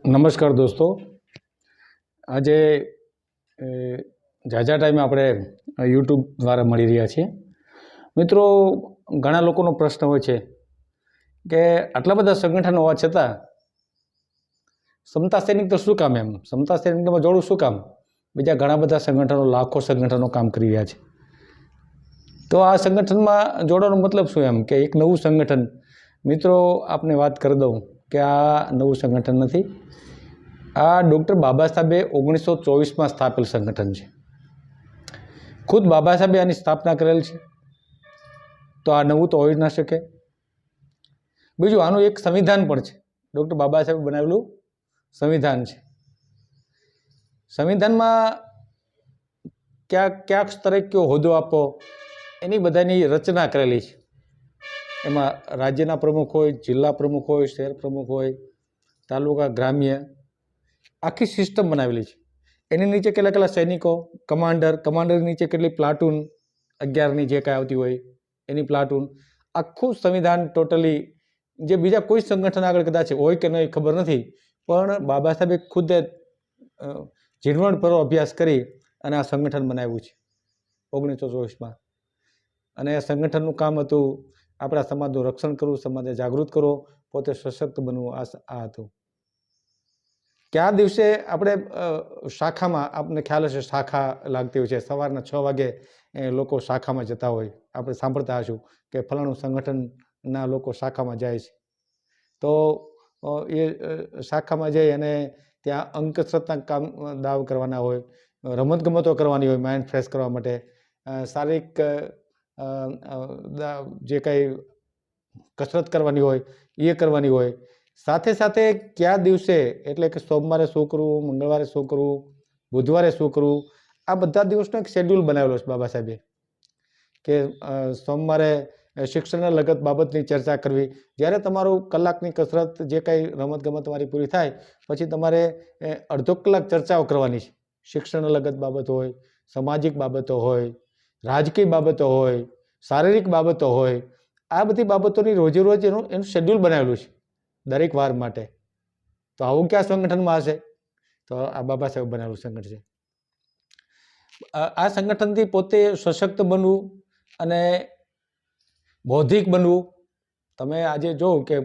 નમસ્કાર દોસ્તો, આજે ઝાઝા ટાઈમે આપણે યુટ્યુબ દ્વારા મળી રહ્યા છીએ. મિત્રો, ઘણા લોકોનો પ્રશ્ન હોય છે કે આટલા બધા સંગઠનો હોવા છતાં સમતા સૈનિક તો શું કામ, એમ સમતા સૈનિકમાં જોડવું શું કામ? બીજા ઘણા બધા સંગઠનો, લાખો સંગઠનો કામ કરી રહ્યા છે. તો આ સંગઠનમાં જોડવાનો મતલબ શું, એમ કે એક નવું સંગઠન. મિત્રો, આપને વાત કરી દઉં કે આ નવું સંગઠન નથી. આ ડૉક્ટર બાબા સાહેબે 1924માં સ્થાપેલ સંગઠન છે. ખુદ બાબા સાહેબે આની સ્થાપના કરેલ છે, તો આ નવું તો હોઈ જ ના શકે. બીજું, આનું એક સંવિધાન પણ છે. ડૉક્ટર બાબા સાહેબે બનાવેલું સંવિધાન છે. સંવિધાનમાં ક્યાંક સ્તરે કયો હોદ્દો આપવો, એની બધાની રચના કરેલી છે. એમાં રાજ્યના પ્રમુખ હોય, જિલ્લા પ્રમુખ હોય, શહેર પ્રમુખ હોય, તાલુકા, ગ્રામ્ય, આખી સિસ્ટમ બનાવેલી છે. એની નીચે કેટલા સૈનિકો, કમાન્ડર નીચે કેટલી પ્લાટૂન, 11ની જે કાંઈ આવતી હોય એની પ્લાટૂન, આખું સંવિધાન ટોટલી, જે બીજા કોઈ સંગઠન આગળ કદાચ હોય કે નહીં ખબર નથી, પણ બાબા સાહેબે ખુદ ઝીણવટભરો અભ્યાસ કરી અને આ સંગઠન બનાવ્યું છે 1924માં. અને આ સંગઠનનું કામ હતું આપણા સમાજનું રક્ષણ કરવું, સમાજને જાગૃત કરવો, પોતે સશક્ત બનવું. આ હતું કે આ દિવસે આપણે શાખામાં, આપને ખ્યાલ હશે, શાખા લાગતી હોય છે. સવારના 6 વાગે લોકો શાખામાં જતા હોય. આપણે સાંભળતા હશું કે ફલાણું સંગઠનના લોકો શાખામાં જાય છે. તો એ શાખામાં જઈ અને ત્યાં અંકસરતના કામ, દાવ કરવાના હોય, રમતગમતો કરવાની હોય, માઇન્ડ ફ્રેશ કરવા માટે, શારીરિક જે કંઈ કસરત કરવાની હોય એ કરવાની હોય. સાથે સાથે કયા દિવસે, એટલે કે સોમવારે શું કરવું, મંગળવારે શું કરવું, બુધવારે શું કરવું, આ બધા દિવસનો એક શેડ્યુલ બનાવેલો છે બાબા સાહેબે. કે સોમવારે શિક્ષણના લગત બાબતની ચર્ચા કરવી. જ્યારે તમારું કલાકની કસરત, જે કંઈ રમતગમત તમારી પૂરી થાય પછી તમારે અડધો કલાક ચર્ચાઓ કરવાની છે. શિક્ષણ લગત બાબતો હોય, સામાજિક બાબતો હોય, રાજકીય બાબતો હોય, શારીરિક બાબતો હોય. આ બધી બાબતોની રોજે રોજ એનું શેડ્યુલ બનાવેલું છે દરેક વાર માટે. તો આવું ક્યાં સંગઠનમાં હશે? તો આ બાબા સાહેબ બનાવેલું સંગઠન છે. આ સંગઠનથી પોતે સશક્ત બનવું અને બૌદ્ધિક બનવું. તમે આજે જોવો કે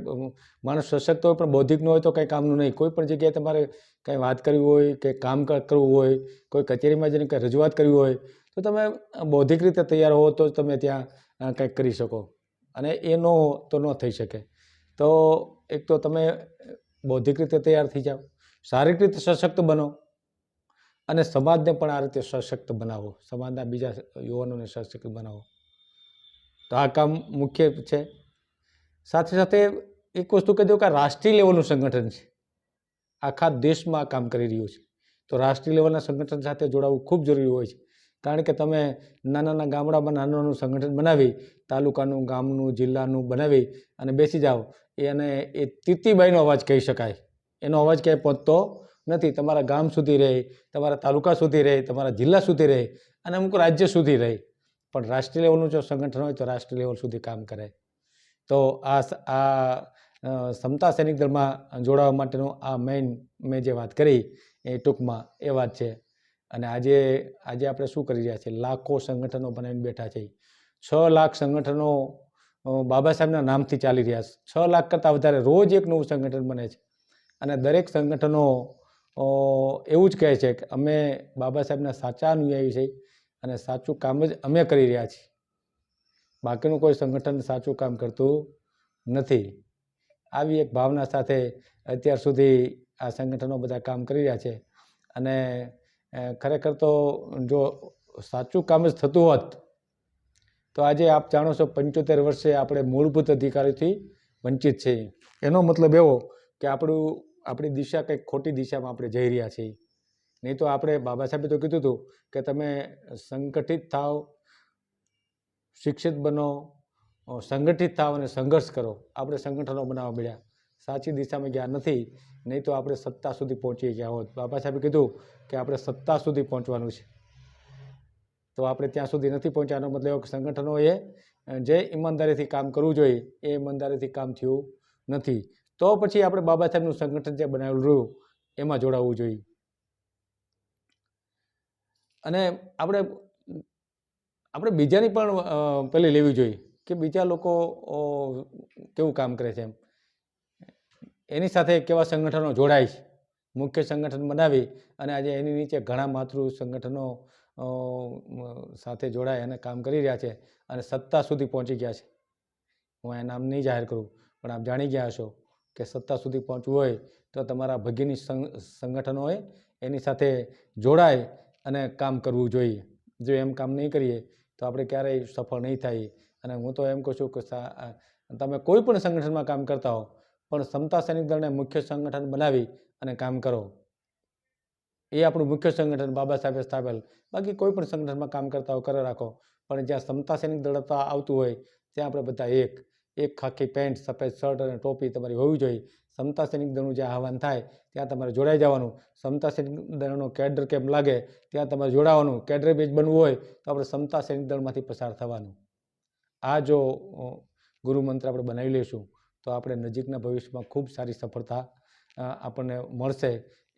માણસ સશક્ત હોય પણ બૌદ્ધિક ન હોય તો કંઈ કામનું નહીં. કોઈ પણ જગ્યાએ તમારે કંઈ વાત કરવી હોય કે કામ કરવું હોય, કોઈ કચેરીમાં જઈને કંઈ રજૂઆત કરવી હોય, તો તમે બૌદ્ધિક રીતે તૈયાર હો તો તમે ત્યાં કંઈક કરી શકો. અને એ ન હો તો ન થઈ શકે. તો એક તો તમે બૌદ્ધિક રીતે તૈયાર થઈ જાઓ, શારીરિક રીતે સશક્ત બનો અને સમાજને પણ આ રીતે સશક્ત બનાવો, સમાજના બીજા યુવાનોને સશક્ત બનાવો. તો આ કામ મુખ્ય છે. સાથે સાથે એક વસ્તુ કહી દઉં કે રાષ્ટ્રીય લેવલનું સંગઠન છે. આખા દેશમાં આ કામ કરી રહ્યું છે. તો રાષ્ટ્રીય લેવલના સંગઠન સાથે જોડાવવું ખૂબ જરૂરી હોય છે. કારણ કે તમે નાના ગામડામાં નાનું સંગઠન બનાવી, તાલુકાનું, ગામનું, જિલ્લાનું બનાવી અને બેસી જાઓ, અને એ તીતીબાઈનો અવાજ કહી શકાય. એનો અવાજ ક્યાંય પહોંચતો નથી. તમારા ગામ સુધી રહે, તમારા તાલુકા સુધી રહે, તમારા જિલ્લા સુધી રહે અને અમુક રાજ્ય સુધી રહે. પણ રાષ્ટ્રીય લેવલનું જો સંગઠન હોય તો રાષ્ટ્રીય લેવલ સુધી કામ કરે. તો આ સમતા સૈનિક દળમાં જોડાવા માટેનું આ મેં જે વાત કરી એ ટૂંકમાં એ વાત છે. અને આજે આપણે શું કરી રહ્યા છીએ? લાખો સંગઠનો બનાવીને બેઠા છે. 6 લાખ સંગઠનો બાબા સાહેબના નામથી ચાલી રહ્યા છે. 6 લાખ કરતાં વધારે રોજ એક નવું સંગઠન બને છે. અને દરેક સંગઠનો એવું જ કહે છે કે અમે બાબા સાહેબના સાચા અનુયાયી છીએ અને સાચું કામ જ અમે કરી રહ્યા છીએ. બાકીનું કોઈ સંગઠન સાચું કામ કરતું નથી. આવી એક ભાવના સાથે અત્યાર સુધી આ સંગઠનો બધા કામ કરી રહ્યા છે. અને ખરેખર તો જો સાચું કામ જ થતું હોત તો આજે આપ જાણો છો 75 વર્ષે આપણે મૂળભૂત અધિકારોથી વંચિત છીએ. એનો મતલબ એવો કે આપણી દિશા કંઈક ખોટી દિશામાં આપણે જઈ રહ્યા છીએ. નહીં તો આપણે, બાબા સાહેબે તો કીધું હતું કે તમે સંગઠિત થાવ, શિક્ષિત બનો, સંગઠિત થાવ અને સંઘર્ષ કરો. આપણે સંગઠનો બનાવવા મળ્યા, સાચી દિશામાં ગયા નથી. નહીં તો આપણે સત્તા સુધી પહોંચી ગયા હોત. બાબા સાહેબે કીધું કે આપણે સત્તા સુધી પહોંચવાનું છે. તો આપણે ત્યાં સુધી નથી પહોંચ્યાનો મતલબ એવો કે સંગઠનોએ જે ઈમાનદારીથી કામ કરવું જોઈએ એ ઈમાનદારીથી કામ થયું નથી. તો પછી આપણે બાબા સાહેબનું સંગઠન જે બનાવેલું રહ્યું એમાં જોડાવવું જોઈએ. અને આપણે આપણે બીજાની પણ પેલી લેવી જોઈએ કે બીજા લોકો કેવું કામ કરે છે એમ, એની સાથે કેવા સંગઠનો જોડાય છે, મુખ્ય સંગઠન બનાવી અને આજે એની નીચે ઘણા માતૃ સંગઠનો સાથે જોડાય અને કામ કરી રહ્યા છે અને સત્તા સુધી પહોંચી ગયા છે. હું આ નામ નહીં જાહેર કરું, પણ આપ જાણી ગયા હશો કે સત્તા સુધી પહોંચવું હોય તો તમારા ભગીની સંગઠનો હોય એની સાથે જોડાય અને કામ કરવું જોઈએ. જો એમ કામ નહીં કરીએ તો આપણે ક્યારેય સફળ નહીં થાય. અને હું તો એમ કહું છું કે તમે કોઈ પણ સંગઠનમાં કામ કરતા હો પણ સમતા સૈનિક દળને મુખ્ય સંગઠન બનાવી અને કામ કરો. એ આપણું મુખ્ય સંગઠન બાબા સાહેબે સ્થાપેલ. બાકી કોઈ પણ સંગઠનમાં કામ કરતા હો કરે રાખો, પણ જ્યાં સમતા સૈનિક દળ આવતું હોય ત્યાં આપણે બધા એક ખાખી પેન્ટ, સફેદ શર્ટ અને ટોપી તમારી હોવી જોઈએ. સમતા સૈનિક દળનું જે આહવાન થાય ત્યાં તમારે જોડાઈ જવાનું. સમતા સૈનિક દળનો કેડર કેમ્પ લાગે ત્યાં તમારે જોડાવાનું. કેડર બેચ બનવું હોય તો આપણે સમતા સૈનિક દળમાંથી પસાર થવાનું. આ જો ગુરુ મંત્ર આપણે બનાવી લઈશું તો આપણે નજીકના ભવિષ્યમાં ખૂબ સારી સફળતા આપણને મળશે,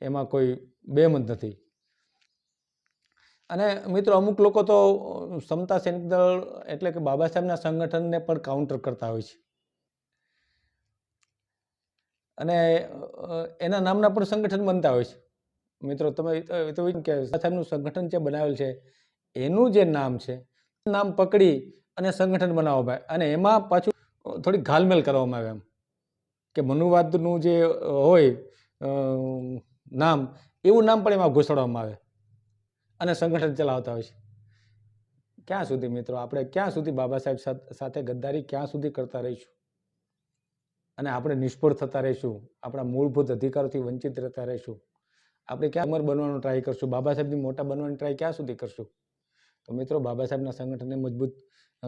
એમાં કોઈ બેમત નથી. અને મિત્રો, અમુક લોકો તો સમતા સૈનિક દળ એટલે કે બાબા સાહેબના સંગઠનને પણ કાઉન્ટર કરતા હોય છે અને એના નામના પણ સંગઠન બનતા હોય છે. મિત્રો, તમે તો કે સાહેબનું સંગઠન જે બનાવેલ છે એનું જે નામ છે, નામ પકડી અને સંગઠન બનાવવામાં આવે અને એમાં પાછું થોડી ઘાલમેલ કરવામાં આવે એમ કે મનુવાદનું જે હોય નામ, એવું નામ પણ એમાં ઘૂસડવામાં આવે અને સંગઠન ચલાવતા હોય છે. ક્યાં સુધી મિત્રો, આપણે ક્યાં સુધી બાબા સાહેબ સાથે ગદ્દારી ક્યાં સુધી કરતા રહીશું અને આપણે નિષ્ફળ થતા રહીશું, આપણા મૂળભૂત અધિકારોથી વંચિત રહેતા રહીશું. આપણે ક્યાં અમર બનવાનો ટ્રાય કરશું, બાબા સાહેબની મોટા બનવાની ટ્રાય ક્યાં સુધી કરશું? તો મિત્રો, બાબા સાહેબના સંગઠનને મજબૂત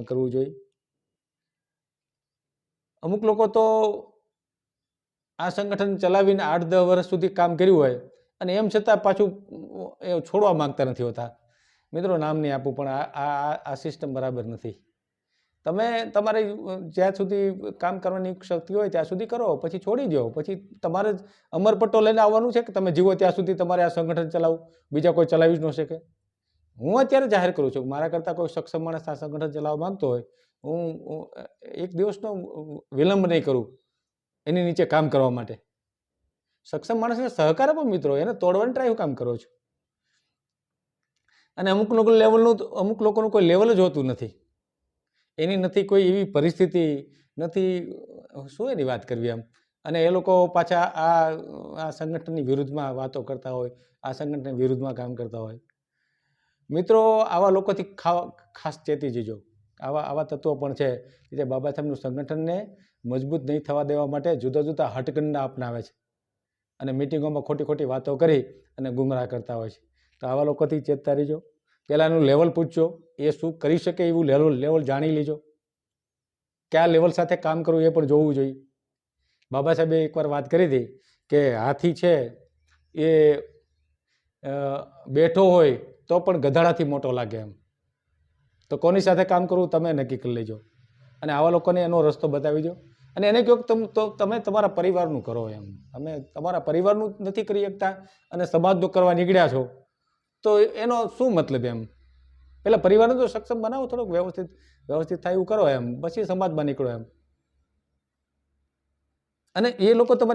કરવું જોઈએ. અમુક લોકો તો આ સંગઠન ચલાવીને 8-10 વર્ષ સુધી કામ કર્યું હોય અને એમ છતાં પાછું એ છોડવા માંગતા નથી હોતા. મિત્રો, નામ નહીં આપું, પણ આ સિસ્ટમ બરાબર નથી. તમે તમારે જ્યાં સુધી કામ કરવાની શક્તિ હોય ત્યાં સુધી કરો, પછી છોડી દો. પછી તમારે જ અમરપટ્ટો લઈને આવવાનું છે કે તમે જીવો ત્યાં સુધી તમારે આ સંગઠન ચલાવવું, બીજા કોઈ ચલાવી જ ન શકે. હું અત્યારે જાહેર કરું છું, મારા કરતાં કોઈ સક્ષમ માણસ આ સંગઠન ચલાવવા માંગતો હોય, હું એક દિવસનો વિલંબ નહીં કરું એની નીચે કામ કરવા માટે. સક્ષમ માણસને સહકાર આપો મિત્રો, એને તોડવાની ટ્રાય કામ કરો છો. અને અમુક લોકોનું કોઈ લેવલ જ હોતું નથી, એની નથી કોઈ એવી પરિસ્થિતિ નથી, શું એની વાત કરવી એમ. અને એ લોકો પાછા આ સંગઠનની વિરુદ્ધમાં વાતો કરતા હોય, આ સંગઠનની વિરુદ્ધમાં કામ કરતા હોય. મિત્રો, આવા લોકોથી ખાસ ચેતી જજો. આવા તત્વો પણ છે જે બાબા સાહેબનું સંગઠનને મજબૂત નહીં થવા દેવા માટે જુદા જુદા હટકંડા અપનાવે છે અને મિટિંગોમાં ખોટી ખોટી વાતો કરી અને ગુમરાહ કરતા હોય છે. તો આવા લોકોથી ચેતતા રહીજો. પહેલાં એનું લેવલ પૂછજો, એ શું કરી શકે એવું લેવલ જાણી લેજો. કયા લેવલ સાથે કામ કરવું એ પણ જોવું જોઈએ. બાબા સાહેબે એકવાર વાત કરી હતી કે હાથી છે એ બેઠો હોય તો પણ ગધાડાથી મોટો લાગે એમ. તો કોની સાથે કામ કરવું તમે નક્કી કરી લેજો અને આવા લોકોને એનો રસ્તો બતાવી દો. અને એને કહો તમે તમારા પરિવારનું કરો એમ. તમે તમારા પરિવારનું નથી કરી શકતા અને સમાજનું કરવા નીકળ્યા છો તો એનો શું મતલબ એમ? પહેલાં પરિવારને તો સક્ષમ બનાવો, થોડુંક વ્યવસ્થિત થાય એવું કરો એમ, પછી સમાજમાં નીકળો એમ. અને એ લોકો તમારી